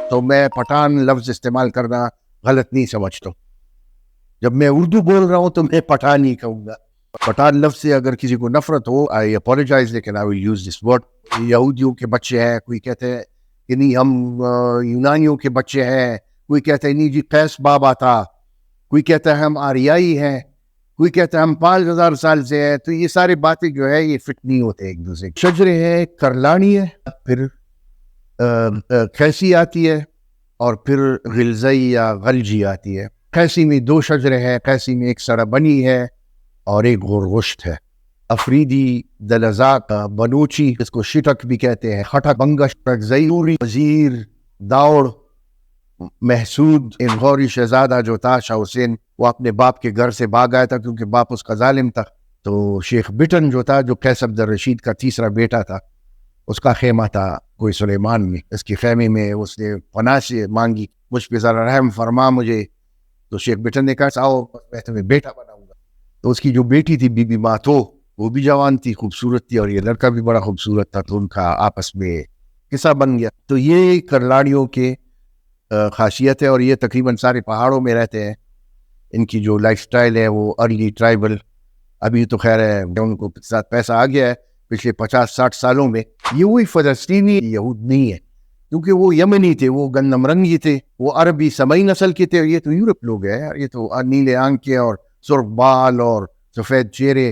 تو میں پٹھان لفظ استعمال کرنا غلط نہیں سمجھتا ہوں. جب میں اردو بول رہا ہوں تو میں پٹھان ہی کہوں گا. پٹھان لفظ سے اگر کسی کو نفرت ہو آئی اپولوجائز لیکن آئی ول یوز دس ورڈ. یہودیوں کے بچے ہیں, کوئی کہتے ہیں کہ نہیں ہم یونانیوں کے بچے ہیں, کوئی کہتا ہے نہیں جی قیس بابا تھا, کوئی کہتا ہے ہم آریائی ہیں, کوئی کہتا ہے ہم 5000 سال سے ہیں. تو یہ ساری باتیں جو ہے یہ فٹ نہیں ہوتے ایک دوسرے. شجرے ہیں, کرلانی ہے, پھر کھیسی آتی ہے, اور پھر غلزئی یا غلجی آتی ہے. کھیسی میں 2 شجرے ہیں, کھیسی میں ایک سڑا بنی ہے اور ایک غرغشت ہے. افریدی, دلزاق, بلوچی, اس کو شٹک بھی کہتے ہیں, خٹک, بنگش, زیوری, وزیر, داؤڑ, محسود. غوری شہزادہ جو تھا شاہ حسین, وہ اپنے باپ کے گھر سے بھاگ آیا تھا کیونکہ باپ اس کا ظالم تھا. تو شیخ بٹن جو تھا, جو قیس عبد الرشید کا تیسرا بیٹا تھا, اس کا خیمہ تھا کوئی سلیمان میں. اس کے خیمے میں اس نے پناہ سے مانگی, مجھ پہ ذرا رحم فرما مجھے. تو شیخ بٹن نے کہا آؤ میں تمہیں بیٹا بناؤں گا. تو اس کی جو بیٹی تھی بی بی ماتو, وہ بھی جوان تھی, خوبصورت تھی, اور یہ لڑکا بھی بڑا خوبصورت تھا. تو ان کا آپس میں قصہ بن گیا. تو یہ کرلاڑیوں کے خاصیت ہے, اور یہ تقریباً سارے پہاڑوں میں رہتے ہیں. ان کی جو لائف سٹائل ہے وہ ارلی ٹرائبل. ابھی تو خیر ہے ان کو ساتھ پیسہ آ گیا ہے پچھلے 50-60 سالوں میں. یہ وہی فلسطینی یہود نہیں ہے, کیونکہ وہ یمنی تھے, وہ گندم رنگی تھے, وہ عربی سمئی نسل کے تھے. یہ تو یورپ لوگ ہیں یار, یہ تو نیلے آنکھیں اور سرخ بال اور سفید چہرے,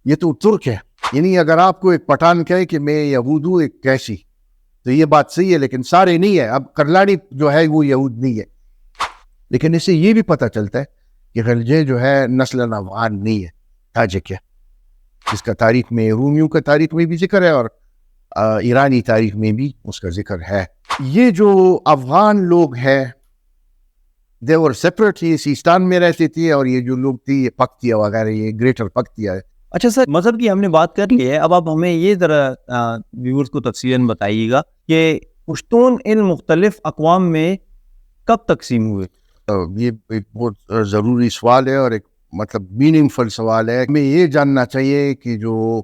یہ تو ترک ہے. یعنی اگر آپ کو ایک پٹھان کہے کہ میں یہود ہوں ایک کیسی, تو یہ بات صحیح ہے, لیکن سارے نہیں ہے. اب کرلاڑی جو ہے وہ یہود نہیں ہے, لیکن اس سے یہ بھی پتہ چلتا ہے کہ غلجے جو ہے نسل افغان نہیں ہے, تاجک ہے. جس کا تاریخ میں, رومیوں کا تاریخ میں بھی ذکر ہے, اور ایرانی تاریخ میں بھی اس کا ذکر ہے. یہ جو افغان لوگ ہیں دیور سیپریٹ, یہ سیستان میں رہتے تھے, اور یہ جو لوگ تھے یہ پختیا وغیرہ, یہ گریٹر پختیا ہے. اچھا سر, مذہب کی ہم نے بات کر لی ہے, اب آپ ہمیں یہ ذرا ویورز کو تفصیلاً بتائیے گا کہ پشتون ان مختلف اقوام میں کب تقسیم ہوئے؟ یہ ایک بہت ضروری سوال ہے, اور ایک مطلب میننگ فل سوال ہے. ہمیں یہ جاننا چاہیے کہ جو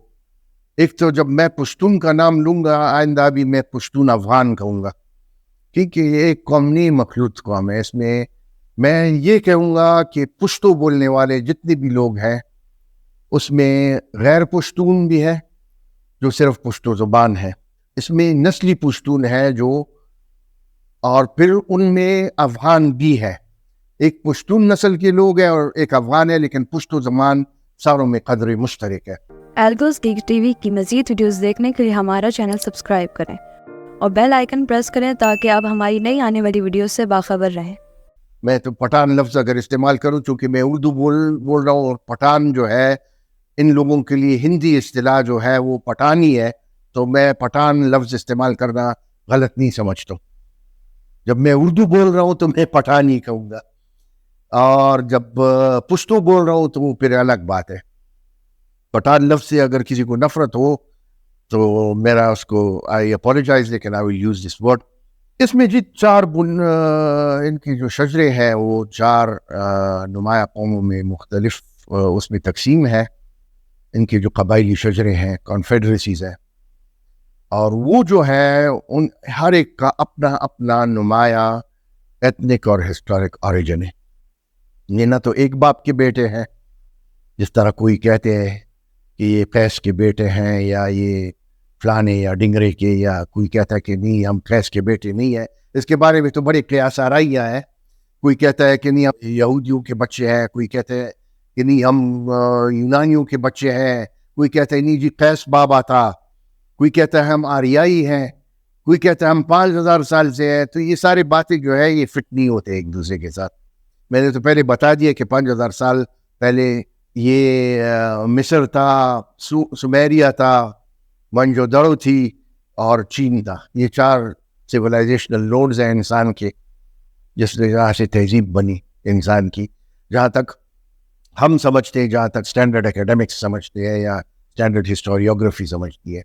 ایک تو جب میں پشتون کا نام لوں گا آئندہ بھی میں پشتون افغان کہوں گا, کیونکہ یہ ایک قوم نہیں مخلوط قوم ہے. اس میں یہ کہوں گا کہ پشتو بولنے والے جتنے بھی لوگ ہیں اس میں غیر پشتون بھی ہے جو صرف پشتو زبان ہے, اس میں نسلی پشتون ہے جو, اور پھر ان میں افغان بھی ہے. ایک پشتون نسل کے لوگ ہیں اور ایک افغان ہے, لیکن پشتو زبان ساروں میں قدر مشترک ہے. الگوز گیک ٹی وی کی مزید ویڈیوز دیکھنے کے لیے ہمارا چینل سبسکرائب کریں اور بیل آئیکن پریس کریں تاکہ آپ ہماری نئی آنے والی ویڈیوز سے باخبر رہیں. میں تو پٹھان لفظ اگر استعمال کروں, چونکہ میں اردو بول رہا ہوں, اور پٹھان جو ہے ان لوگوں کے لیے ہندی اصطلاح جو ہے وہ پٹھانی ہے, تو میں پٹھان لفظ استعمال کرنا غلط نہیں سمجھتا ہوں. جب میں اردو بول رہا ہوں تو میں پٹھان ہی کہوں گا, اور جب پشتو بول رہا ہوں تو وہ پھر الگ بات ہے. پٹھان لفظ سے اگر کسی کو نفرت ہو تو میرا اس کو آئی اپولوجائز, لیکن آئی ول یوز دس ورڈ. اس میں جی 4 ان کی جو شجرے ہیں وہ 4 نمایاں قوموں میں مختلف اس میں تقسیم ہے. ان کے جو قبائلی شجرے ہیں کانفیڈریسیز ہیں, اور وہ جو ہے ان ہر ایک کا اپنا اپنا نمایاں ایتھنک اور ہسٹورک اوریجن ہے. یہ نہ تو ایک باپ کے بیٹے ہیں جس طرح کوئی کہتے ہیں کہ یہ قیس کے بیٹے ہیں, یا یہ فلانے یا ڈنگرے کے, یا کوئی کہتا ہے کہ نہیں ہم قیس کے بیٹے نہیں ہیں. اس کے بارے میں تو بڑے قیاس آرائیاں ہیں. کوئی کہتا ہے کہ نہیں ہم یہودیوں کے بچے ہیں, کوئی کہتا ہے کہ نہیں ہم یونانیوں کے بچے ہیں, کوئی کہتا ہے نہیں جی قیس بابا تھا, کوئی کہتا ہے ہم آریائی ہیں, کوئی کہتا ہے ہم 5000 سال سے ہیں. تو یہ ساری باتیں جو ہے یہ فٹ نہیں ہوتے ایک دوسرے کے ساتھ. میں نے تو پہلے بتا دیا کہ 5000 سال پہلے یہ مصر تھا, سمیریا تھا, منجو دڑو تھی, اور چین تھا. یہ 4 سیولائزیشنل لوڈز ہیں انسان کے, جس نے جہاں سے تہذیب بنی انسان کی, جہاں تک ہم سمجھتے ہیں, جہاں تک اسٹینڈرڈ اکیڈمکس سمجھتے ہیں یا اسٹینڈرڈ ہسٹوریوگرافی سمجھتی ہے.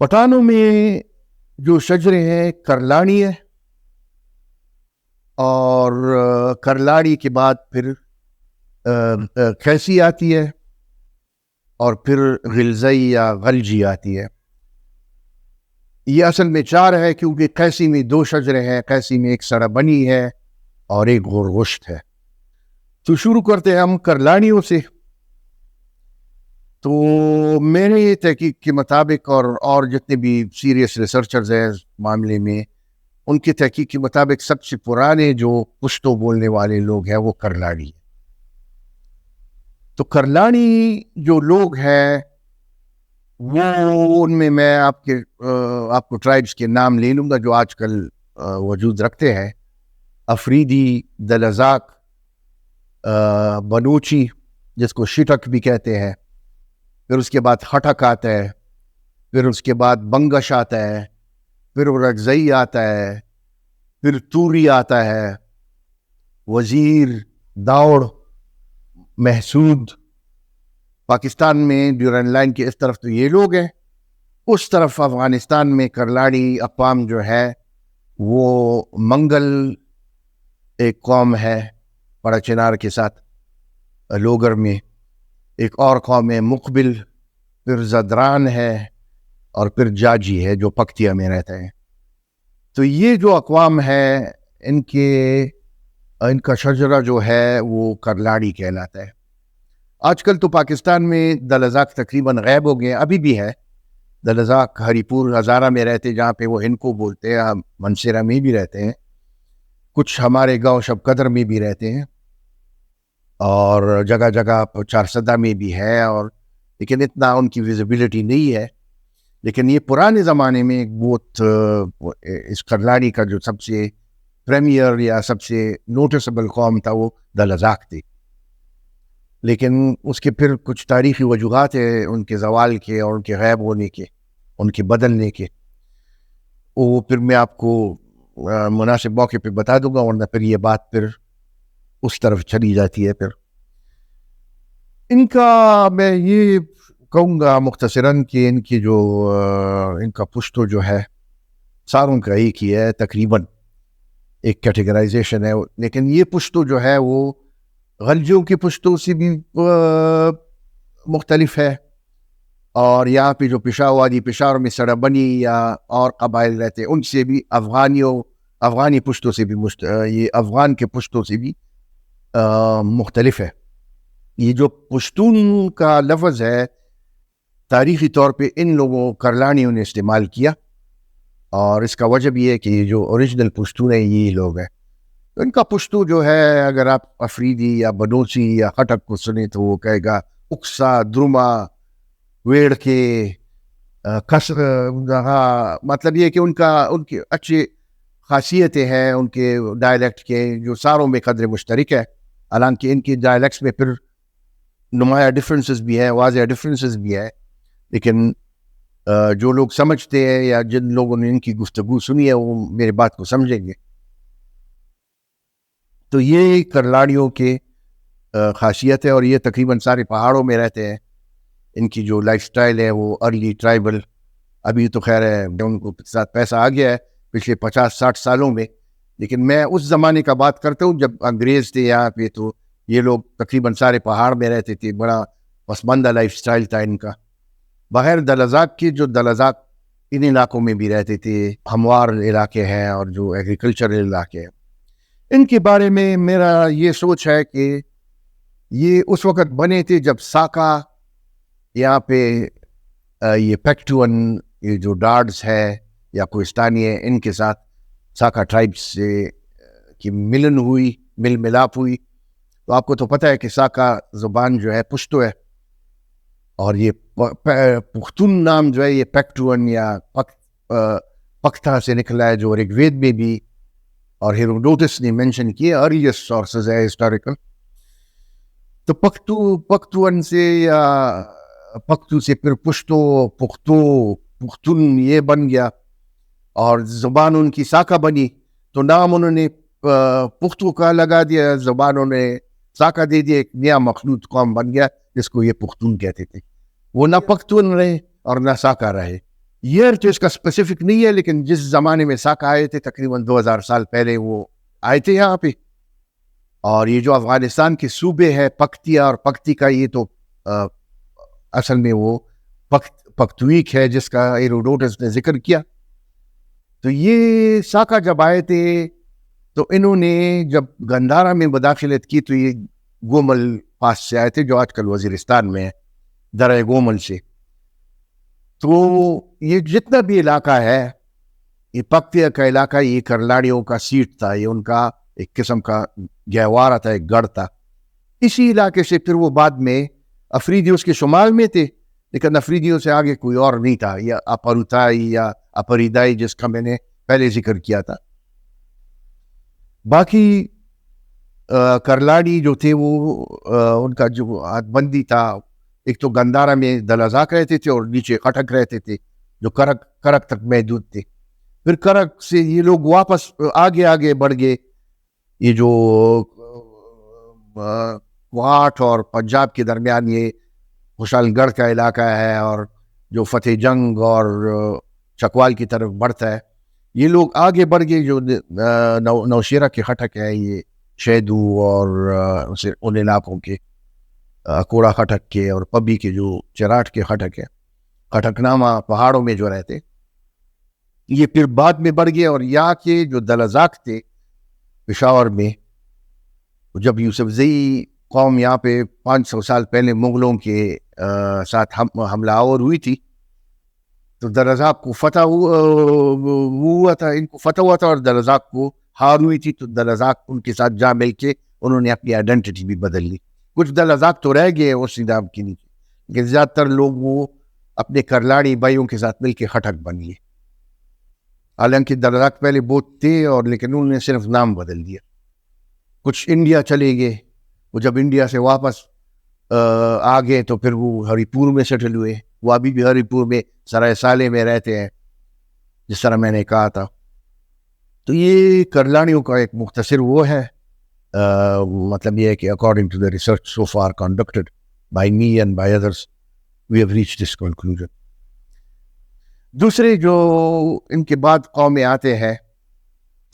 پٹھانوں میں جو شجرے ہیں کرلاڑی ہے, اور کرلاڑی کے بعد پھر کھیسی آتی ہے, اور پھر غلزئی یا غلجی آتی ہے. یہ اصل میں 4 ہے کیونکہ قیسی میں 2 شجرے ہیں، قیسی میں ایک سڑا بنی ہے اور ایک غورگوشت ہے. تو شروع کرتے ہیں ہم کرلاڑیوں سے. تو میرے تحقیق کے مطابق اور جتنے بھی سیریس ریسرچرز ہیں اس معاملے میں، ان کی تحقیق کے مطابق سب سے پرانے جو پشتو بولنے والے لوگ ہیں وہ کرلاڑی ہیں. تو کرلاڑی جو لوگ ہیں وہ ان میں آپ کو ٹرائبس کے نام لے لوں گا جو آج کل وجود رکھتے ہیں. افریدی، دلزاک، بلوچی جس کو شٹک بھی کہتے ہیں، پھر اس کے بعد ہٹک آتا ہے، پھر اس کے بعد بنگش آتا ہے، پھر رگزئی آتا ہے، پھر توری آتا ہے، وزیر، داؤڑ، محسود. پاکستان میں ڈیورن لائن کے اس طرف تو یہ لوگ ہیں. اس طرف افغانستان میں کرلاڑی اقوام جو ہے وہ منگل ایک قوم ہے بڑا چنار کے ساتھ لوگر میں، ایک اور قوم ہے مقبل، پھر زدران ہے، اور پھر جاجی ہے جو پکتیا میں رہتے ہیں. تو یہ جو اقوام ہے ان کا شجرہ جو ہے وہ کرلاڑی کہلاتا ہے. آج کل تو پاکستان میں دلزاک تقریباً غائب ہو گئے. ابھی بھی ہے دلزاک، ہری پور، ہزارہ میں رہتے جہاں پہ وہ ہندکو بولتے ہیں، منصیرہ میں بھی رہتے ہیں، کچھ ہمارے گاؤں شب قدر میں بھی رہتے ہیں، اور جگہ جگہ چارسدہ میں بھی ہے، اور لیکن اتنا ان کی ویزیبلٹی نہیں ہے. لیکن یہ پرانے زمانے میں بہت اس کرلاڑی کا جو سب سے پریمیئر یا سب سے نوٹسبل قوم تھا وہ دلزاک تھی. لیکن اس کے پھر کچھ تاریخی وجوہات ہیں ان کے زوال کے اور ان کے غائب ہونے کے، ان کے بدلنے کے. وہ پھر میں آپ کو مناسب موقع پہ بتا دوں گا، ورنہ پھر یہ بات پھر اس طرف چلی جاتی ہے. پھر ان کا میں یہ کہوں گا مختصراً کہ ان کا پشتو جو ہے ساروں کا ایک ہی ہے، تقریباً ایک کیٹیگرائزیشن ہے. لیکن یہ پشتو جو ہے وہ غلجیوں کی پشتوں سے بھی مختلف ہے، اور یہاں پہ جو پشاور میں سڑا بنی یا اور قبائل رہتے ان سے بھی افغانی پشتوں سے بھی یہ افغان کے پشتوں سے بھی مختلف ہے. یہ جو پشتون کا لفظ ہے تاریخی طور پہ ان لوگوں کرلاڑیوں نے استعمال کیا، اور اس کا وجہ بھی ہے کہ یہ جو اوریجنل پشتون ہیں یہ لوگ ہیں. ان کا پشتو جو ہے اگر آپ افریدی یا بلوچی یا ہٹک کو سنیں تو وہ کہے گا اکسا، درما، ویڑ کے کسر. مطلب یہ کہ ان کی اچھی خاصیتیں ہیں ان کے ڈائلیکٹ کے جو ساروں میں قدر مشترک ہے. حالانکہ ان کے ڈائلیکٹس میں پھر نمایاں ڈفرینسز بھی ہیں، واضح ڈفرینسز بھی ہیں، لیکن جو لوگ سمجھتے ہیں یا جن لوگوں نے ان کی گفتگو سنی ہے وہ میرے بات کو سمجھیں گے. تو یہ کرلاڑیوں کے خاصیت ہے، اور یہ تقریباً سارے پہاڑوں میں رہتے ہیں. ان کی جو لائف سٹائل ہے وہ ارلی ٹرائبل، ابھی تو خیر ہے ان کو ساتھ پیسہ آ گیا ہے پچھلے 50-60 سالوں میں، لیکن میں اس زمانے کا بات کرتا ہوں جب انگریز تھے یہاں پہ تو یہ لوگ تقریباً سارے پہاڑ میں رہتے تھے. بڑا پسماندہ لائف سٹائل تھا ان کا. بغیر دلزاک کے جو دلزاک ان علاقوں میں بھی رہتے تھے، ہموار علاقے ہیں اور جو ایگریکلچرل علاقے ہیں. ان کے بارے میں میرا یہ سوچ ہے کہ یہ اس وقت بنے تھے جب ساکا یہاں پہ یہ پیکٹون، یہ جو ڈارڈز ہے یا کوہستانی ہے، ان کے ساتھ ساکا ٹرائبس سے کی مل ملاپ ہوئی. تو آپ کو تو پتہ ہے کہ ساکا زبان جو ہے پشتو ہے، اور یہ پختون نام جو ہے یہ پیکٹون یا پختہ سے نکلا ہے جو رگ وید میں بھی اور ہیروڈوٹس نے مینشن کیے، ارلیسٹ سورسز ہے ہسٹوریکل. تو پختون سے یا پختو سے پھر پختون یہ بن گیا، اور زبان ان کی ساکا بنی. تو نام انہوں نے پختو کا لگا دیا، زبانوں نے ساکا دے دیا، ایک نیا مخلوط قوم بن گیا جس کو یہ پختون کہتے تھے. وہ نہ پختون رہے اور نہ ساکا رہے. یہ تو اس کا اسپیسیفک نہیں ہے، لیکن جس زمانے میں ساکا آئے تھے تقریباً 2000 سال پہلے وہ آئے تھے یہاں پہ. اور یہ جو افغانستان کے صوبے ہے پکتیا اور پکتی کا، یہ تو اصل میں وہ پختویک ہے جس کا ہیروڈوٹس نے ذکر کیا. تو یہ ساکا جب آئے تھے تو انہوں نے جب گندھارا میں مداخلت کی تو یہ گومل پاس سے آئے تھے جو آج کل وزیرستان میں ہے, درہ گومل سے. تو یہ جتنا بھی علاقہ ہے یہ پکتیا کا علاقہ, یہ کرلاڑیوں کا سیٹ تھا, یہ ان کا ایک قسم کا گہوارہ تھا, ایک گڑھ تھا. اسی علاقے سے پھر وہ بعد میں افریدیوں کے شمال میں تھے, لیکن افریدیوں سے آگے کوئی اور نہیں تھا, یا اپروتائی یا اپریدائی جس کا میں نے پہلے ذکر کیا تھا. باقی کرلاڑی جو تھے وہ ان کا جو ہاتھ بندی تھا, ایک تو گندھارا میں دلازاک رہتے تھے اور نیچے کٹک رہتے تھے جو کرک تک محدود تھے. پھر کرک سے یہ لوگ واپس آگے بڑھ گئے, یہ جو کوہاٹ اور پنجاب کے درمیان یہ خوشحال گڑھ کا علاقہ ہے اور جو فتح جنگ اور چکوال کی طرف بڑھتا ہے, یہ لوگ آگے بڑھ گئے. جو نوشیرہ کے خٹک ہے, یہ شیدو اور ان علاقوں کے کوڑا خٹک کے اور پبی کے جو چراٹ کے خٹک ہے, خٹک نامہ پہاڑوں میں جو رہتے, یہ پھر بعد میں بڑھ گئے. اور یہاں کے جو دلازاک تھے پشاور میں, جب یوسف زئی قوم یہاں پہ 500 سال پہلے مغلوں کے ساتھ حملہ آور ہوئی تھی, تو دلازاک کو فتح ہوا تھا, ان کو فتح ہوا تھا اور دلازاک کو ہار ہوئی تھی. تو دلازاک ان کے ساتھ جا مل کے انہوں نے اپنی آئیڈینٹی بھی بدل لی. کچھ دلازاک تو رہ گئے اس نظام کے نیچے, لیکن زیادہ تر لوگ وہ اپنے کرلاڑی بھائیوں کے ساتھ مل کے خٹک بن گئے. حالانکہ دلازاک پہلے بہت تھے اور لیکن انہوں نے صرف نام بدل دیا. کچھ انڈیا چلے گئے, وہ جب انڈیا سے واپس آ گئے تو پھر وہ ہری پور میں سیٹل ہوئے. وہ ابھی بھی ہری پور میں سرائے سالے میں رہتے ہیں جس طرح میں نے کہا تھا. تو یہ کرلاڑیوں کا ایک مختصر وہ ہے, مطلب یہ ہے کہ according to the research so far conducted by me and by others we have reach this conclusion. دوسرے جو ان کے بعد قومیں آتے ہیں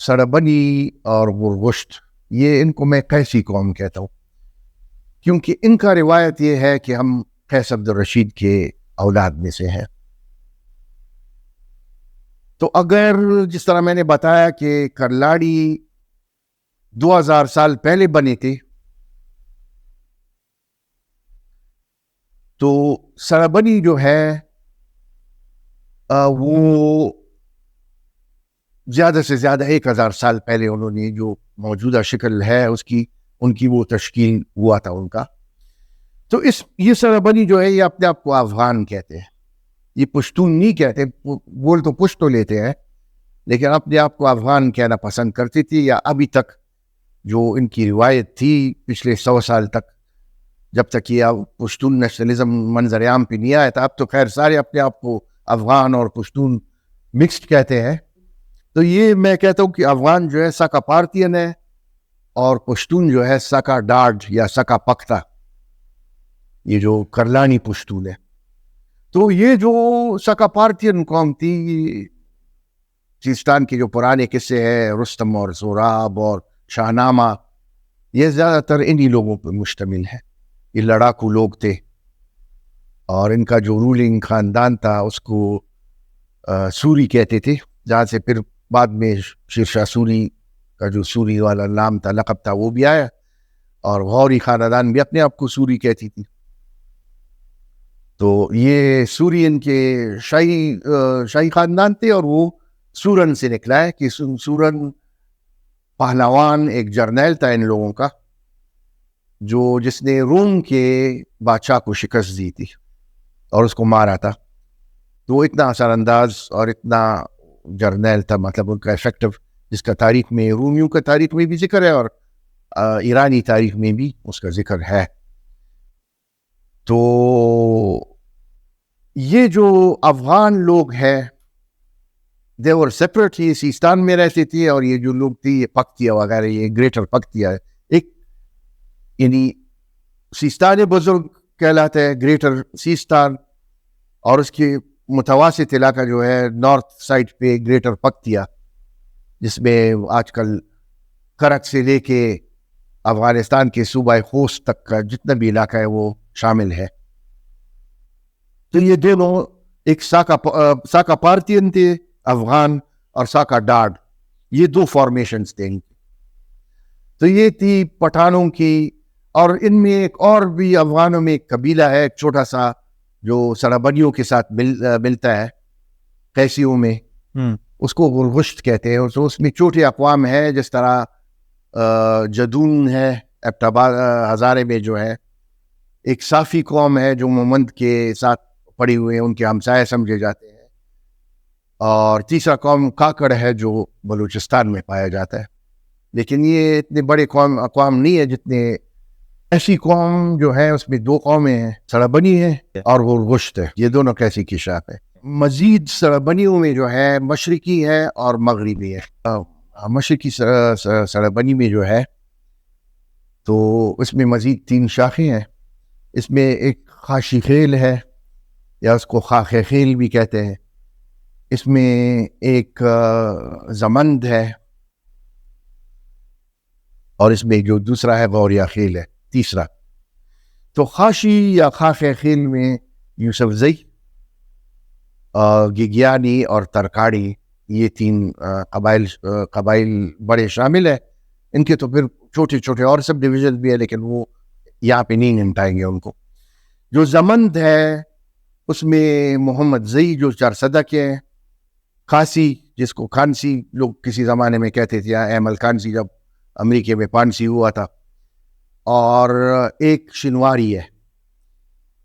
سڑبنی اور غرگشت, یہ ان کو میں قیسی قوم کہتا ہوں, کیونکہ ان کا روایت یہ ہے کہ ہم قیس عبد الرشید کے اولاد میں سے ہیں. تو اگر جس طرح میں نے بتایا کہ کرلاڑی 2000 سال پہلے بنے تھے, تو سڑبنی جو ہے وہ زیادہ سے زیادہ 1000 سال پہلے انہوں نے جو موجودہ شکل ہے اس کی ان کی وہ تشکیل ہوا تھا ان کا. تو یہ سڑبنی جو ہے یہ اپنے آپ کو افغان کہتے ہیں, یہ پشتون نہیں کہتے, بول تو پشتو لیتے ہیں لیکن اپنے آپ کو افغان کہنا پسند کرتی تھی. یا ابھی تک جو ان کی روایت تھی پچھلے 100 سال تک, جب تک یہ پشتون نیشنلزم منظر عام پہ نہیں آیا تھا. اب تو خیر سارے اپنے آپ کو افغان اور پشتون مکسڈ کہتے ہیں. تو یہ میں کہتا ہوں کہ افغان جو ہے ساکا پارتین ہے اور پشتون جو ہے ساکا ڈاڈ یا ساکا پختہ, یہ جو کرلانی پشتون ہے. تو یہ جو ساکا پارتین قوم تھی, سیستان کے جو پرانے قصے ہیں رستم اور سوراب اور شاہ نامہ, یہ زیادہ تر انہی لوگوں پر مشتمل ہے. یہ لڑاکو لوگ تھے اور ان کا جو رولنگ خاندان تھا اس کو سوری کہتے تھے, جہاں سے پھر بعد میں شیرشاہ سوری کا جو سوری والا نام تھا, لقب تھا, وہ بھی آیا. اور غوری خاندان بھی اپنے آپ کو سوری کہتی تھی. تو یہ سوری ان کے شاہی خاندان تھے اور وہ سورن سے نکلا ہے کہ سورن پہلوان ایک جرنیل تھا ان لوگوں کا, جو جس نے روم کے بادشاہ کو شکست دی تھی اور اس کو مارا تھا. تو وہ اتنا اثر انداز اور اتنا جرنیل تھا, مطلب ان کا افیکٹو, جس کا تاریخ میں رومیوں کا تاریخ میں بھی ذکر ہے اور ایرانی تاریخ میں بھی اس کا ذکر ہے. تو یہ جو افغان لوگ ہیں دے ور سیپریٹ, یہ سیستان میں رہتے تھے. اور یہ جو لوگ تھے یہ پکتیا وغیرہ, یہ گریٹر پکتیا ہے ایک, یعنی سیستان بزرگ کہلاتا ہے گریٹر سیستان, اور اس کے متوسط علاقہ جو ہے نارتھ سائڈ پہ گریٹر پکتیا, جس میں آج کل کرک سے لے کے افغانستان کے صوبہ خوست تک کا جتنا بھی علاقہ ہے وہ شامل ہے. تو یہ دونوں ایک ساکا پارتین تھے افغان, اور ساکا ڈاڈ، یہ 2 فارمیشنز تھے ان کی. تو یہ تھی پٹھانوں کی. اور ان میں ایک اور بھی افغانوں میں ایک قبیلہ ہے، ایک چھوٹا سا، جو سرابنیوں کے ساتھ ملتا ہے قیسیوں میں، اس کو غرغشت کہتے ہیں. تو اس میں چھوٹے اقوام ہے، جس طرح جدون ہے ابتباد ہزارے میں جو ہے، ایک صافی قوم ہے جو مومند کے ساتھ پڑی ہوئے ہیں، ان کے ہمسائے سمجھے جاتے ہیں. اور تیسرا قوم کاکڑ ہے جو بلوچستان میں پایا جاتا ہے. لیکن یہ اتنے بڑے اقوام نہیں ہے جتنے ایسی قوم جو ہے. اس میں 2 قومیں ہیں، سرابنی ہے اور غرغشت ہے. یہ دونوں کیسی کی شاخ ہے. مزید سرابنیوں میں جو ہے مشرقی ہے اور مغربی ہے. مشرقی سرابنی میں جو ہے تو اس میں مزید 3 شاخیں ہیں. اس میں ایک خاشی خیل ہے، یا اس کو خاخ خیل بھی کہتے ہیں. اس میں ایک زمند ہے، اور اس میں جو دوسرا ہے غوریا خیل ہے تیسرا. تو خاشی یا خاخ خیل میں یوسف زئی، گگیانی اور ترکاڑی، یہ 3 قبائل بڑے شامل ہیں. ان کے تو پھر چھوٹے چھوٹے اور سب ڈویژن بھی ہے، لیکن وہ یہاں پہ نہیں نمٹائیں گے ان کو. جو زمند ہے اس میں محمد زئی جو 400 کے ہیں، خاصی جس کو کھانسی لوگ کسی زمانے میں کہتے تھے، احمد کھانسی جب امریکہ میں پانسی ہوا تھا، اور ایک شنواری ہے.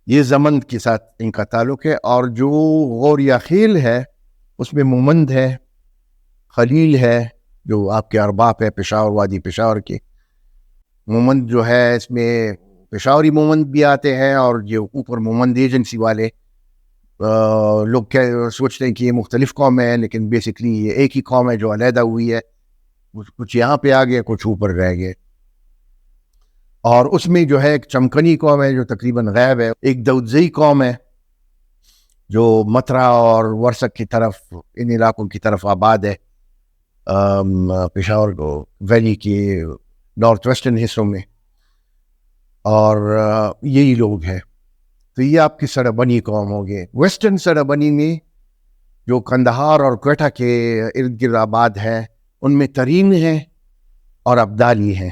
یہ زمند کے ساتھ ان کا تعلق ہے. اور جو غوریا خیل ہے اس میں مومند ہے، خلیل ہے جو آپ کے ارباب ہے پشاور، وادی پشاور کے. مومند جو ہے اس میں پشاوری مومند بھی آتے ہیں، اور جو اوپر مومند ایجنسی والے لوگ سوچتے ہیں کہ یہ مختلف قوم ہے، لیکن بیسکلی یہ ایک ہی قوم ہے جو علیحدہ ہوئی ہے. کچھ یہاں پہ آ گئے، کچھ اوپر رہ گئے. اور اس میں جو ہے ایک چمکنی قوم ہے جو تقریباً غائب ہے. ایک دودزئی قوم ہے جو متھرا اور ورسک کی طرف، ان علاقوں کی طرف آباد ہے، پشاور ویلی کے نارتھ ویسٹرن حصوں میں. اور یہی لوگ ہیں. تو یہ آپ کی سرابنی قوم ہو گئے. ویسٹرن سرابنی میں جو کندہار اور کوئٹہ کے ارد گرد آباد ہے، ان میں ترین ہیں اور ابدالی ہیں.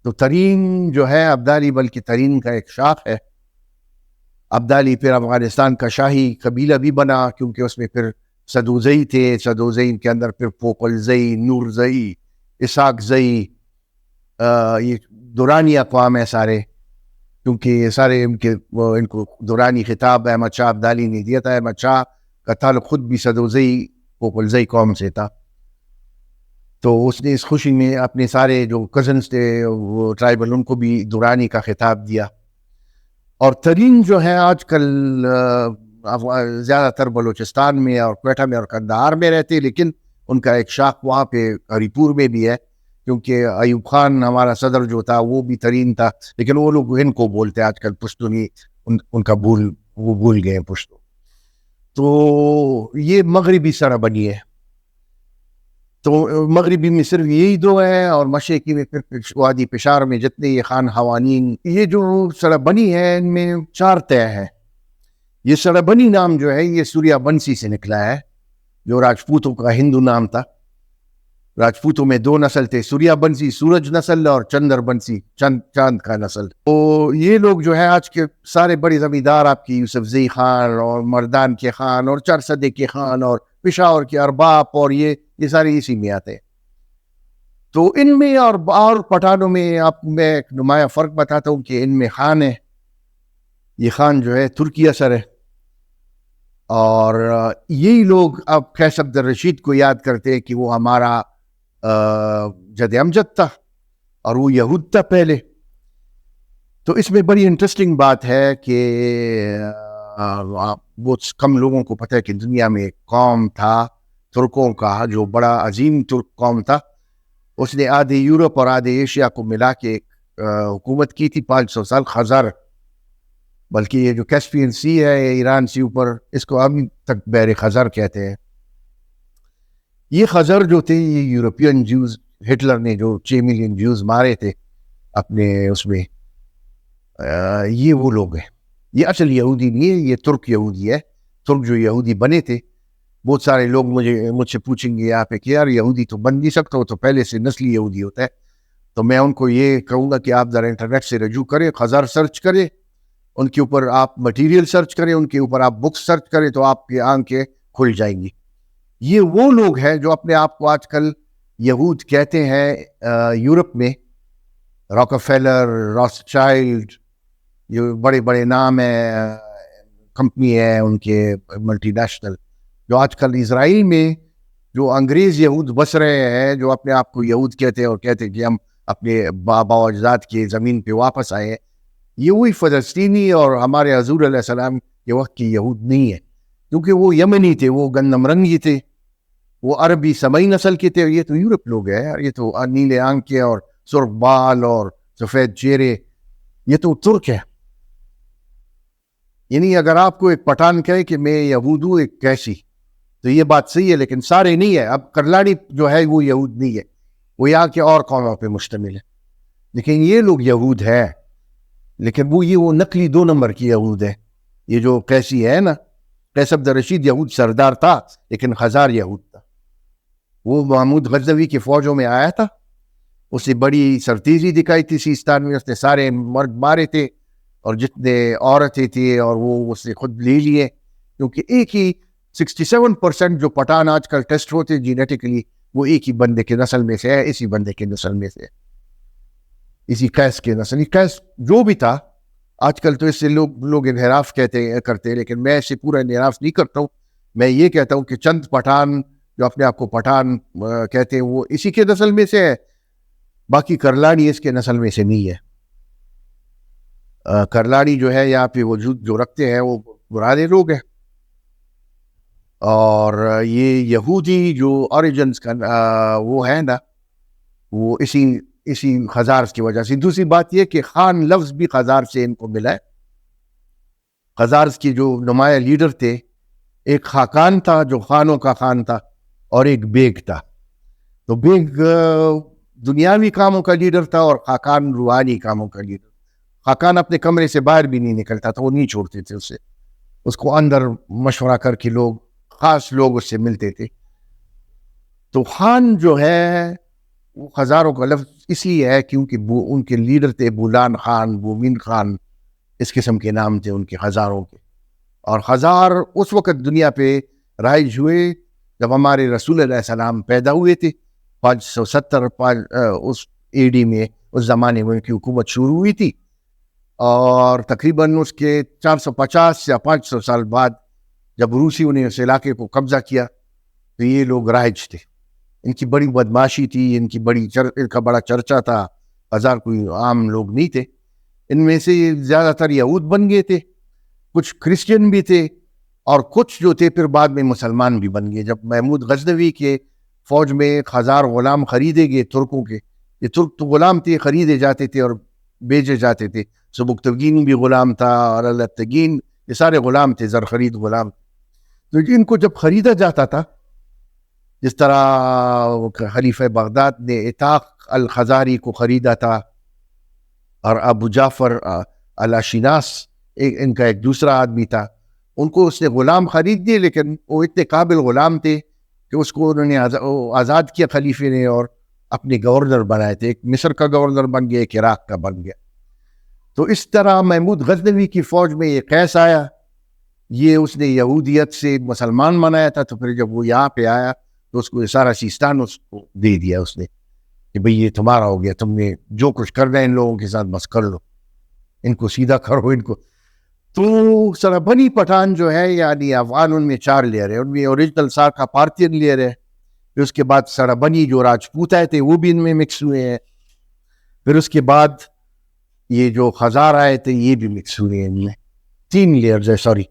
تو ترین جو ہے ابدالی، بلکہ ترین کا ایک شاخ ہے. ابدالی پھر افغانستان کا شاہی قبیلہ بھی بنا، کیونکہ اس میں پھر سدوزئی تھے. سدوزئی کے اندر پھر پوپل زئی، نور زئی، اسحاق زئی، یہ دورانی اقوام ہے سارے، کیونکہ یہ سارے ان کو دورانی خطاب احمد شاہ ابدالی نے دیا تھا. احمد شاہ کا تعلق خود بھی سدوزئی پوپل زئی قوم سے تھا. تو اس نے اس خوشی میں اپنے سارے جو کزنز تھے وہ ٹرائبل، ان کو بھی دورانی کا خطاب دیا. اور ترین جو ہے آج کل زیادہ تر بلوچستان میں اور کوئٹہ میں اور کندہار میں رہتے، لیکن ان کا ایک شاخ وہاں پہ ہری پور میں بھی ہے، کیونکہ ایوب خان ہمارا صدر جو تھا وہ بھی ترین تھا. لیکن وہ لوگ ان کو بولتے آج کل پشتونی، ان کا وہ بھول گئے پشتو. تو یہ مغربی سرابنی ہے. تو مغربی میں صرف یہی 2 ہیں، اور مشرقی میں پھر وادی پشاور میں جتنے یہ خان حوانین، یہ جو سرابنی ہے ان میں 4 طے ہیں. یہ سرابنی نام جو ہے یہ سوریا بنسی سے نکلا ہے، جو راجپوتوں کا ہندو نام تھا. راجپوتوں میں 2 نسل تھے، سوریا بنسی سورج نسل اور چندر بنسی چاند کا نسل. تو یہ لوگ جو ہے آج کے سارے بڑے زمیندار آپ کی یوسف زئی خان اور مردان کے خان اور 400 کے خان اور پشاور کے ارباب، اور یہ سارے اسی میں آتے ہیں. تو ان میں اور پٹھانوں میں آپ میں ایک نمایاں فرق بتاتا ہوں کہ ان میں خان ہے، یہ خان جو ہے ترکی اثر ہے. اور یہی لوگ اب قیس عبد الرشید کو یاد کرتے ہیں کہ وہ ہمارا جد امجد تھا اور وہ یہود تھا پہلے. تو اس میں بڑی انٹرسٹنگ بات ہے کہ بہت کم لوگوں کو پتہ ہے کہ دنیا میں ایک قوم تھا ترکوں کا جو بڑا عظیم ترک قوم تھا. اس نے آدھے یورپ اور آدھے ایشیا کو ملا کے ایک حکومت کی تھی 500 سال. خزر، بلکہ یہ جو کیسپین سی ہے ایران سے اوپر، اس کو ابھی تک بحر خزر کہتے ہیں. یہ خزر جو تھے یہ یورپین جوز، ہٹلر نے جو 6 ملین جوز مارے تھے اپنے اس میں، یہ وہ لوگ ہیں. یہ اصل یہودی نہیں ہے، یہ ترک یہودی ہے. ترک جو یہودی بنے تھے بہت سارے لوگ مجھ سے پوچھیں گے یہاں پہ کہ یار یہودی تو بن نہیں سکتا، وہ تو پہلے سے نسلی یہودی ہوتا ہے. تو میں ان کو یہ کہوں گا کہ آپ ذرا انٹرنیٹ سے رجوع کریں، خزار سرچ کریں، ان کے اوپر آپ مٹیریل سرچ کریں، ان کے اوپر آپ بکس سرچ کریں، تو آپ کی آنکھیں کھل جائیں گی. یہ وہ لوگ ہیں جو اپنے آپ کو آج کل یہود کہتے ہیں. یورپ میں راکفیلر، راسٹ چائلڈ، یہ بڑے بڑے نام ہیں، کمپنی ہے ان کے ملٹی نیشنل، جو آج کل اسرائیل میں جو انگریز یہود بس رہے ہیں، جو اپنے آپ کو یہود کہتے ہیں اور کہتے ہیں کہ ہم اپنے بابا و اجداد کی زمین پہ واپس آئے ہیں، یہ وہی فلسطینی اور ہمارے حضور علیہ السلام کے وقت کی یہود نہیں ہے، کیونکہ وہ یمنی تھے، وہ گندم رنگی تھے، وہ عربی سمئی نسل کے تھے. یہ تو یورپ لوگ ہیں یار، یہ تو نیلے آنکھیں اور سرخ بال اور سفید چہرے، یہ تو ترک ہے. یعنی اگر آپ کو ایک پٹھان کہے کہ میں یہود ہوں ایک کیسی، تو یہ بات صحیح ہے، لیکن سارے نہیں ہے. اب کرلاڑی جو ہے وہ یہود نہیں ہے، وہ یہاں کے اور قوموں پہ مشتمل ہے. لیکن یہ لوگ یہود ہے، لیکن وہ نقلی 2 نمبر کی یہود ہے. یہ جو قیسی ہے نا، قیس عبد الرشید یہود سردار تھا، لیکن خزار یہود تھا. وہ محمود غزنوی کی فوجوں میں آیا تھا، اسے بڑی سرتیزی دکھائی تھی سیستان میں، اس نے سارے مرد مارے تھے اور جتنے عورتیں تھیں اور وہ اس نے خود لے لیے، کیونکہ ایک ہی 67% جو پٹھان آج کل ٹیسٹ ہوتے جینیٹکلی، وہ ایک ہی بندے کے نسل میں سے ہے، اسی بندے کے نسل میں سے، اسی قیس کے نسل. یہ قیس جو بھی تھا، آج کل تو اس سے لوگ انحراف کرتے ہیں، لیکن میں اس سے پورا انحراف نہیں کرتا ہوں. میں یہ کہتا ہوں کہ چند پٹھان جو اپنے آپ کو پٹھان کہتے ہیں وہ اسی کے نسل میں سے ہے، باقی کرلاڑی اس کے نسل میں سے نہیں ہے. کرلاڑی جو ہے یہاں پہ وجود جو رکھتے ہیں وہ برادے لوگ ہیں، اور یہ یہودی جو اوریجنز کا وہ ہے نا، وہ اسی خزار کی وجہ سے. دوسری بات یہ کہ خان لفظ بھی خزار سے ان کو ملا ہے. خزار کی جو نمایاں لیڈر تھے، ایک خاقان تھا جو خانوں کا خان تھا، اور ایک بیگ تھا. تو بیگ دنیاوی کاموں کا لیڈر تھا اور خاقان روحانی کاموں کا لیڈر. خاقان اپنے کمرے سے باہر بھی نہیں نکلتا تھا، وہ نہیں چھوڑتے تھے اس کو اندر مشورہ کر کے خاص لوگ اس سے ملتے تھے. تو خان جو ہے وہ خزاروں کا لفظ اس لیے ہے کیونکہ ان کے لیڈر تھے بولان خان، بومین خان، اس قسم کے نام تھے ان کے خزاروں کے. اور خزار اس وقت دنیا پہ رائج ہوئے جب ہمارے رسول علیہ السلام پیدا ہوئے تھے 570 اس AD میں، اس زمانے میں ان کی حکومت شروع ہوئی تھی، اور تقریباً اس کے 450 یا 500 سال بعد جب روسی نے اس علاقے کو قبضہ کیا تو یہ لوگ رائج تھے. ان کی بڑی بدماشی تھی، ان کا بڑا چرچا تھا. خزار کوئی عام لوگ نہیں تھے، ان میں سے زیادہ تر یہود بن گئے تھے، کچھ کرسچن بھی تھے، اور کچھ جو تھے پھر بعد میں مسلمان بھی بن گئے. جب محمود غزنوی کے فوج میں خزار غلام خریدے گئے ترکوں کے، یہ ترک تو غلام تھے، خریدے جاتے تھے اور بیچے جاتے تھے. سبکتگین بھی غلام تھا، اور التگین، یہ سارے غلام تھے، زر خرید غلام. تو ان کو جب خریدا جاتا تھا، جس طرح خلیفہ بغداد نے اطاق الخزاری کو خریدا تھا، اور ابو جعفر الاشیناس ان کا ایک دوسرا آدمی تھا، ان کو اس نے غلام خرید دیے، لیکن وہ اتنے قابل غلام تھے کہ اس کو انہوں نے آزاد کیا خلیفے نے، اور اپنے گورنر بنائے تھے. ایک مصر کا گورنر بن گیا، ایک عراق کا بن گیا. تو اس طرح محمود غزنوی کی فوج میں یہ قیس آیا، یہ اس نے یہودیت سے مسلمان بنایا تھا. تو پھر جب وہ یہاں پہ آیا تو اس کو سارا سیستان اس کو دے دیا اس نے کہ بھئی یہ تمہارا ہو گیا، تم نے جو کچھ کرنا ہے ان لوگوں کے ساتھ بس کر لو، ان کو سیدھا کرو ان کو. تو سر بنی پٹھان جو ہے، یعنی افغان، ان میں 4 لیئر ہے. ان میں اوریجنل ساکھا پارتین لیئر ہے، پھر اس کے بعد سر بنی جو راجپوت آئے تھے وہ بھی ان میں مکس ہوئے ہیں، پھر اس کے بعد یہ جو خزار آئے تھے یہ بھی مکس ہوئے ہیں. ان میں 3 لیئرز ہے. سوری،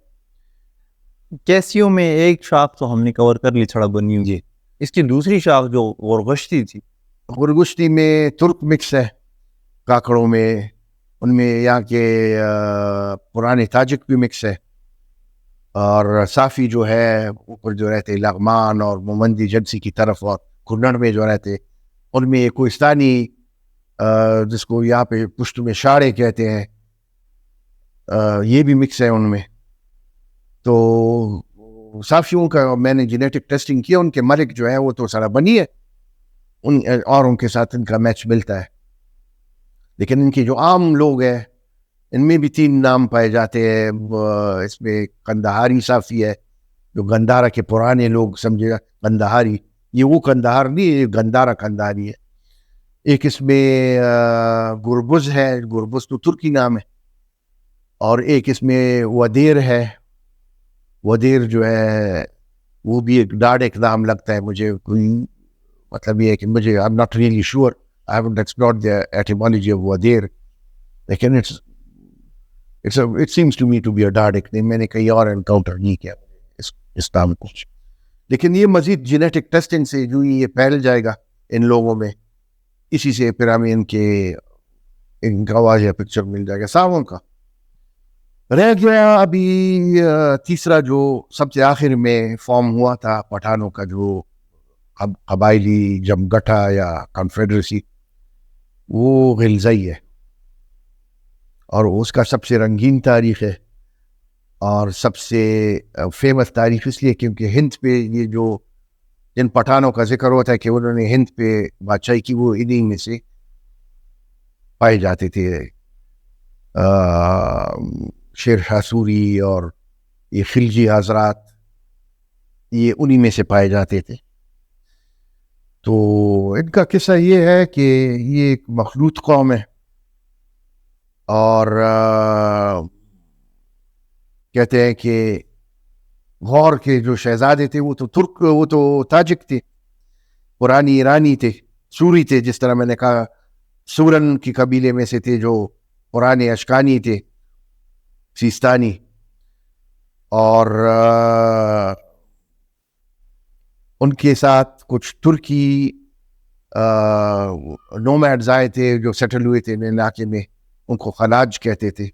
کیسیوں میں ایک شاخ تو ہم نے کور کر لی، چھڑا بنی ہوئی. اس کی دوسری شاخ جو غورغشتی تھی، غورغشتی میں ترک مکس ہے، کاکڑوں میں، ان میں یہاں کے پرانے تاجک بھی مکس ہے، اور صافی جو ہے اوپر جو رہتے لغمان اور مومندی جنسی کی طرف، اور کنڑ میں جو رہتے، ان میں کوہستانی جس کو یہاں پہ پشت میں شاڑے کہتے ہیں، یہ بھی مکس ہے ان میں. تو صافیوں کا میں نے جینیٹک ٹیسٹنگ کیا, ان کے ملک جو ہے وہ تو سارا بنی ہے, ان اور ان کے ساتھ ان کا میچ ملتا ہے. لیکن ان کے جو عام لوگ ہیں ان میں بھی 3 نام پائے جاتے ہیں. اس میں قندہاری صافی ہے, جو گندھارا کے پرانے لوگ سمجھے گا قندہاری, یہ وہ قندہار نہیں, یہ گندھارا قندہاری ہے. ایک اس میں گربز ہے, گربز تو ترکی نام ہے, اور ایک اس میں ودیر ہے. ودیر جو ہے وہ بھی ایک ڈاڑیک نام لگتا ہے مجھے, کوئی مطلب یہ ہے کہ مجھے I'm not really sure, I haven't explored the etymology of ودیر, لیکن it seems to me to be a ڈاڑیک name. میں نے کہیں اور انکاؤنٹر نہیں کیا اس نام کو. لیکن یہ مزید جینیٹک ٹیسٹنگ سے جو یہ پھیل جائے گا ان لوگوں میں, اسی سے پھر ہمیں ان کا واضح پکچر مل جائے گا. ساموں کا رہ گیا ابھی تیسرا جو سب سے آخر میں فارم ہوا تھا پٹھانوں کا, جو قبائلی جمگٹھا یا کنفیڈریسی, وہ غلزئی ہے, اور اس کا سب سے رنگین تاریخ ہے اور سب سے فیمس تاریخ اس لیے کیونکہ ہند پہ یہ جو جن پٹھانوں کا ذکر ہوتا ہے کہ انہوں نے ہند پہ بادشاہی کی, وہ انہی میں سے پائے جاتے تھے. شیر شاہ سوری اور یہ خلجی حضرات, یہ انہی میں سے پائے جاتے تھے. تو ان کا قصہ یہ ہے کہ یہ ایک مخلوط قوم ہے, اور کہتے ہیں کہ غور کے جو شہزادے تھے وہ تو تاجک تھے, پرانی ایرانی تھے, سوری تھے, جس طرح میں نے کہا سورن کی قبیلے میں سے تھے جو پرانے اشکانی تھے, سیستانی. اور ان کے ساتھ کچھ ترکی نومیڈز آئے تھے جو سیٹل ہوئے تھے علاقے میں, ان کو خلاج کہتے تھے,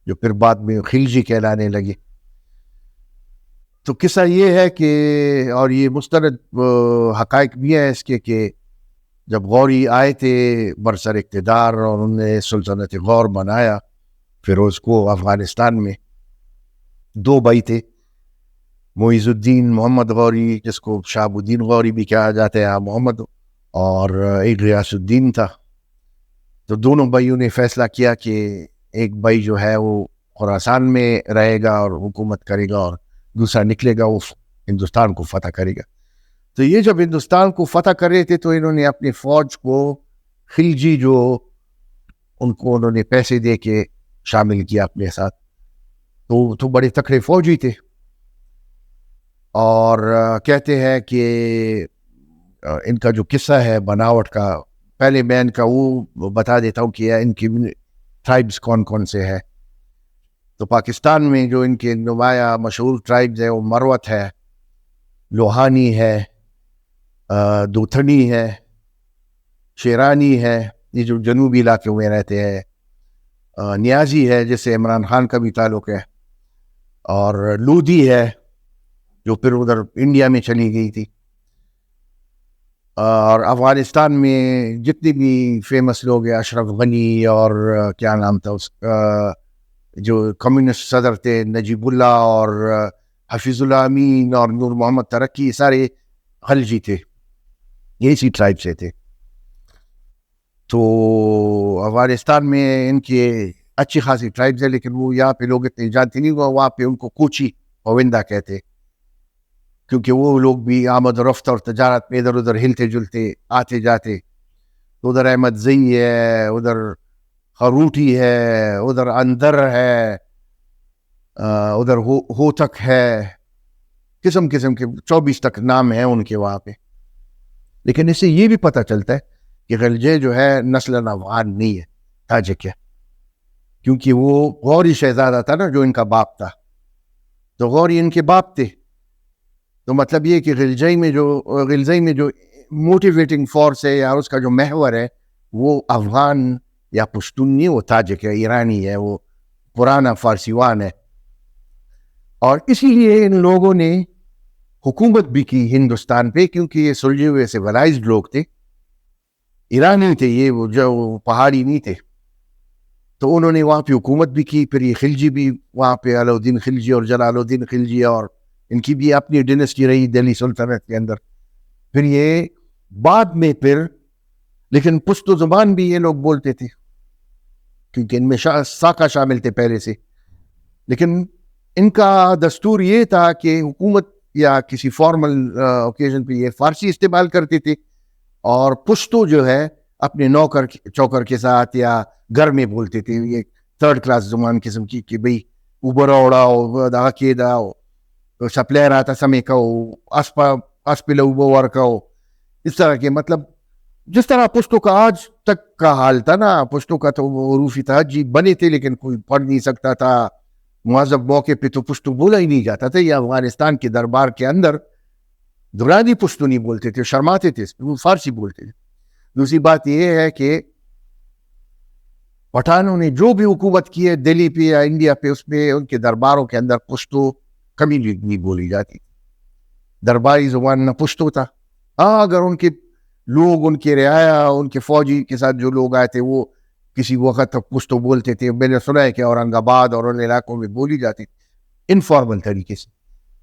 جو پھر بعد میں خلجی کہلانے لگے. تو قصہ یہ ہے کہ, اور یہ مستند حقائق بھی ہے اس کے, کہ جب غوری آئے تھے برسر اقتدار اور انہوں نے سلطنت غور بنایا فیروز کو افغانستان میں, 2 بھائی تھے, معیز الدین محمد غوری, جس کو شہاب الدین غوری بھی کہا جاتا ہے محمد, اور ایک غیاث الدین تھا. تو دونوں بھائیوں نے فیصلہ کیا کہ ایک بھائی جو ہے وہ خراسان میں رہے گا اور حکومت کرے گا, اور دوسرا نکلے گا وہ ہندوستان کو فتح کرے گا. تو یہ جب ہندوستان کو فتح کر رہے تھے تو انہوں نے اپنی فوج کو خلجی جو ان کو انہوں نے پیسے دے کے شامل کیا اپنے ساتھ, تو بڑے تکڑے فوجی تھے. اور کہتے ہیں کہ ان کا جو قصہ ہے بناوٹ کا, پہلے میں ان کا وہ بتا دیتا ہوں کہ ان کی ٹرائبز کون کون سے ہیں. تو پاکستان میں جو ان کے نمایاں مشہور ٹرائبز ہیں وہ مروت ہے, لوہانی ہے, دوتھنی ہے, شیرانی ہے, یہ جو جنوبی علاقے میں رہتے ہیں, نیازی ہے جس سے عمران خان کا بھی تعلق ہے, اور لودھی ہے جو پھر ادھر انڈیا میں چلی گئی تھی. اور افغانستان میں جتنے بھی فیمس لوگ ہیں, اشرف غنی اور کیا نام تھا اس جو کمیونسٹ صدر تھے, نجیب اللہ اور حفیظ اللہ امین اور نور محمد ترکی, سارے خلجی تھے, یہ اسی ٹرائب سے تھے. تو افغانستان میں ان کے اچھی خاصی ٹرائبز ہیں, لیکن وہ یہاں پہ لوگ اتنے جانتے نہیں, وہاں پہ ان کو کوچی پویندا کہتے, کیونکہ وہ لوگ بھی آمد و رفت اور تجارت میں ادھر ادھر ہلتے جلتے آتے جاتے. تو ادھر احمد زئی ہے, ادھر خروٹی ہے, ادھر اندر ہے, ادھر ہوتک ہے, قسم قسم کے 24 تک نام ہیں ان کے وہاں پہ. لیکن اس سے یہ بھی پتہ چلتا ہے کہ غلجے جو ہے نسل افغان نہیں ہے, تاجک ہے, کیونکہ وہ غوری شہزادہ تھا نا جو ان کا باپ تھا, تو غوری ان کے باپ تھے. تو مطلب یہ کہ غلزئی میں جو موٹیویٹنگ فورس ہے یا اس کا جو محور ہے وہ افغان یا پشتون نہیں, وہ تاجک ہے, ایرانی ہے, وہ پرانا فارسیوان ہے. اور اسی لیے ان لوگوں نے حکومت بھی کی ہندوستان پہ, کیونکہ یہ سلجھے ہوئے سیولائزڈ لوگ تھے, ایرانی تھے یہ, وہ جو پہاڑی نہیں تھے. تو انہوں نے وہاں پہ حکومت بھی کی. پھر یہ خلجی بھی وہاں پہ, علاؤ الدین خلجی اور جلال الدین خلجی اور ان کی بھی اپنی ڈینسٹی رہی دہلی سلطنت کے اندر. پھر یہ بعد میں پھر لیکن پشتو زبان بھی یہ لوگ بولتے تھے کیونکہ ان میں ساکا شامل تھے پہلے سے. لیکن ان کا دستور یہ تھا کہ حکومت یا کسی فارمل اوکیزن پہ یہ فارسی استعمال کرتے تھے اور پشتو جو ہے اپنے نوکر چوکر کے ساتھ یا گھر میں بولتے تھے. یہ تھرڈ کلاس زبان قسم کی کہ بھئی اوبر اوڑاؤ دا کے داؤ سپلائر آتا سمے کہو اسپل اوبر کہو, اس طرح کے مطلب جس طرح پشتو کا آج تک کا حال تھا نا. پشتو کا تو عروفی تہذیب بنے تھے لیکن کوئی پڑھ نہیں سکتا تھا. معذب موقع پہ تو پشتو بولا ہی نہیں جاتا تھا. یہ افغانستان کے دربار کے اندر درانی پشتو نہیں بولتے تھے, شرماتے تھے, وہ فارسی بولتے تھے. دوسری بات یہ ہے کہ پٹھانوں نے جو بھی حکومت کی ہے دہلی پہ یا انڈیا پہ, اس میں ان کے درباروں کے اندر پشتو کبھی نہیں بولی جاتی. درباری زبان نہ پشتو تھا. ہاں اگر ان کے لوگ, ان کے رعایا, ان کے فوجی کے ساتھ جو لوگ آئے تھے وہ کسی وقت تک پشتو بولتے تھے. میں نے سنا ہے کہ اورنگ آباد اور ان علاقوں میں بولی جاتی تھی انفارمل طریقے سے.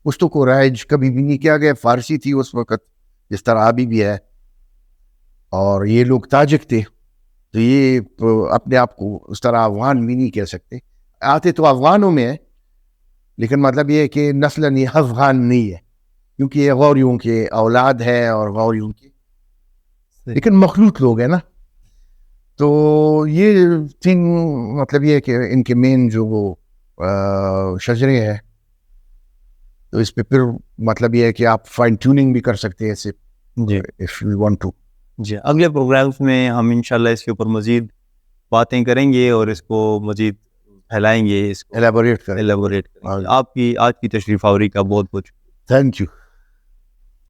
پشتو کو رائج کبھی بھی نہیں کیا گیا. فارسی تھی اس وقت جس طرح ابھی بھی ہے. اور یہ لوگ تاجک تھے تو یہ اپنے آپ کو اس طرح افغان بھی نہیں کہہ سکتے. آتے تو افغانوں میں ہے لیکن مطلب یہ ہے کہ نسلاً یہ افغان نہیں ہے کیونکہ یہ غوریوں کے اولاد ہے اور غوریوں کے لیکن مخلوط لوگ ہیں نا. تو یہ تھنگ مطلب یہ ہے کہ ان کے مین جو وہ شجرے ہیں تو اس پہ پھر مطلب یہ ہے کہ آپ فائن ٹیوننگ بھی کر سکتے ہیں اسے جی if you want to. جی اگلے پروگرامز میں ہم انشاءاللہ اس کے اوپر مزید باتیں کریں گے اور اس کو مزید پھیلائیں گے, اس کو Elaborate کریں. ایلیبوریٹ کریں گے. آپ کی آج کی تشریف آوری کا بہت بہت Thank you.